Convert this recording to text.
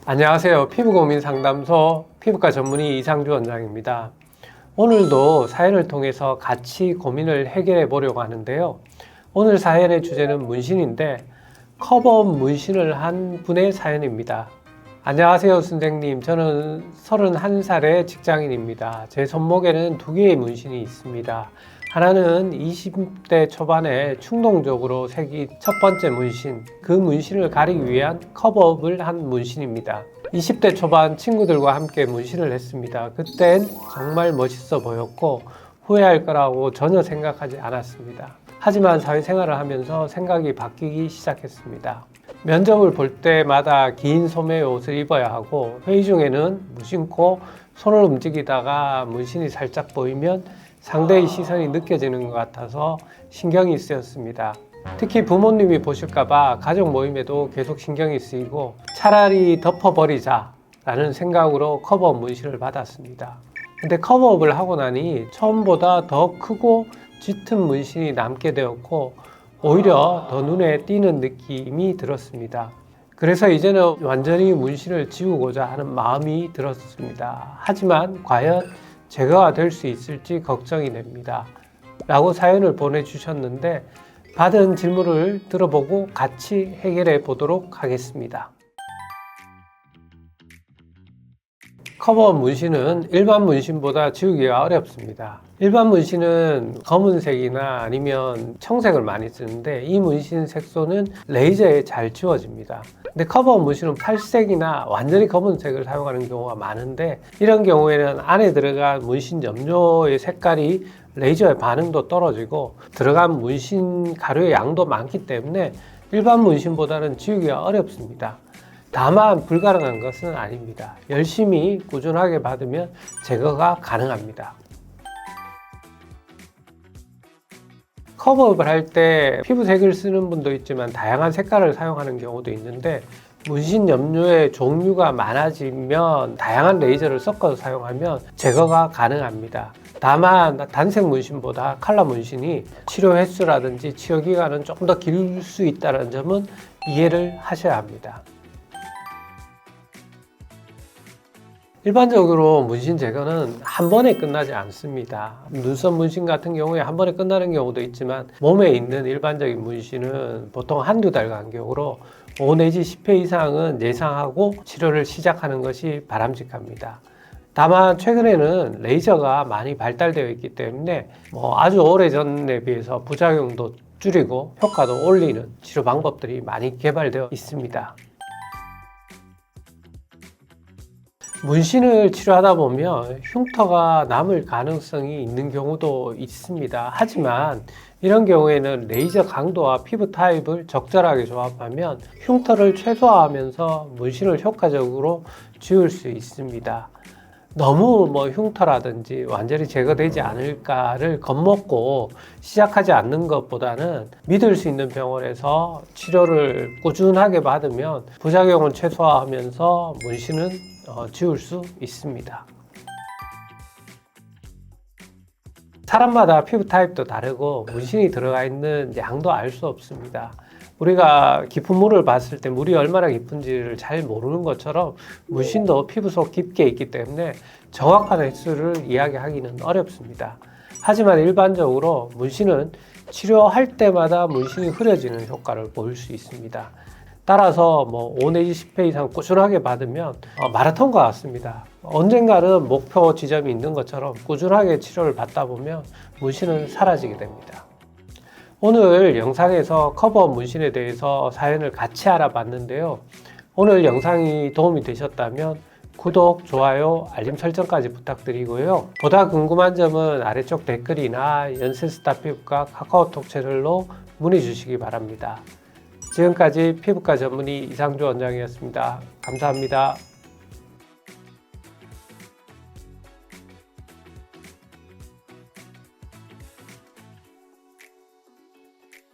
안녕하세요. 피부고민 상담소 피부과 전문의 이상주 원장입니다. 오늘도 사연을 통해서 같이 고민을 해결해 보려고 하는데요. 오늘 사연의 주제는 문신인데 커버업 문신을 한 분의 사연입니다. 안녕하세요 선생님, 저는 31살의 직장인입니다. 제 손목에는 2개의 문신이 있습니다. 하나는 20대 초반에 충동적으로 새긴 첫 번째 문신, 그 문신을 가리기 위한 커버업을 한 문신입니다. 20대 초반 친구들과 함께 문신을 했습니다. 그땐 정말 멋있어 보였고 후회할 거라고 전혀 생각하지 않았습니다. 하지만 사회생활을 하면서 생각이 바뀌기 시작했습니다. 면접을 볼 때마다 긴 소매의 옷을 입어야 하고 회의 중에는 무심코 손을 움직이다가 문신이 살짝 보이면 상대의 시선이 느껴지는 것 같아서 신경이 쓰였습니다. 특히 부모님이 보실까봐 가족 모임에도 계속 신경이 쓰이고 차라리 덮어버리자 라는 생각으로 커버업 문신을 받았습니다. 근데 커버업을 하고 나니 처음보다 더 크고 짙은 문신이 남게 되었고 오히려 더 눈에 띄는 느낌이 들었습니다. 그래서 이제는 완전히 문신을 지우고자 하는 마음이 들었습니다. 하지만 과연 제거가 될 수 있을지 걱정이 됩니다. 라고 사연을 보내주셨는데 받은 질문을 들어보고 같이 해결해 보도록 하겠습니다. 커버업 문신은 일반 문신보다 지우기가 어렵습니다. 일반 문신은 검은색이나 아니면 청색을 많이 쓰는데 이 문신 색소는 레이저에 잘 지워집니다. 근데 커버업 문신은 탈색이나 완전히 검은색을 사용하는 경우가 많은데 이런 경우에는 안에 들어간 문신 염료의 색깔이 레이저의 반응도 떨어지고 들어간 문신 가루의 양도 많기 때문에 일반 문신보다는 지우기가 어렵습니다. 다만 불가능한 것은 아닙니다. 열심히 꾸준하게 받으면 제거가 가능합니다. 커버업을 할 때 피부색을 쓰는 분도 있지만 다양한 색깔을 사용하는 경우도 있는데 문신 염료의 종류가 많아지면 다양한 레이저를 섞어서 사용하면 제거가 가능합니다. 다만 단색 문신보다 컬러 문신이 치료 횟수라든지 치료 기간은 조금 더 길 수 있다는 점은 이해를 하셔야 합니다. 일반적으로 문신 제거는 한 번에 끝나지 않습니다. 눈썹 문신 같은 경우에 한 번에 끝나는 경우도 있지만 몸에 있는 일반적인 문신은 보통 한두 달 간격으로 5 내지 10회 이상은 예상하고 치료를 시작하는 것이 바람직합니다. 다만 최근에는 레이저가 많이 발달되어 있기 때문에 아주 오래전에 비해서 부작용도 줄이고 효과도 올리는 치료 방법들이 많이 개발되어 있습니다. 문신을 치료하다 보면 흉터가 남을 가능성이 있는 경우도 있습니다. 하지만 이런 경우에는 레이저 강도와 피부 타입을 적절하게 조합하면 흉터를 최소화하면서 문신을 효과적으로 지울 수 있습니다. 너무 흉터라든지 완전히 제거되지 않을까를 겁먹고 시작하지 않는 것보다는 믿을 수 있는 병원에서 치료를 꾸준하게 받으면 부작용을 최소화하면서 문신은 지울 수 있습니다. 사람마다 피부 타입도 다르고 문신이 들어가 있는 양도 알 수 없습니다. 우리가 깊은 물을 봤을 때 물이 얼마나 깊은지를 잘 모르는 것처럼 문신도 피부 속 깊게 있기 때문에 정확한 횟수를 이야기하기는 어렵습니다. 하지만 일반적으로 문신은 치료할 때마다 문신이 흐려지는 효과를 보일 수 있습니다. 따라서 5 내지 10회 이상 꾸준하게 받으면 마라톤과 같습니다. 언젠가는 목표 지점이 있는 것처럼 꾸준하게 치료를 받다 보면 문신은 사라지게 됩니다. 오늘 영상에서 커버업 문신에 대해서 사연을 같이 알아봤는데요. 오늘 영상이 도움이 되셨다면 구독, 좋아요, 알림 설정까지 부탁드리고요. 보다 궁금한 점은 아래쪽 댓글이나 연세스타 피부과 카카오톡 채널로 문의 주시기 바랍니다. 지금까지 피부과 전문의 이상주 원장이었습니다. 감사합니다.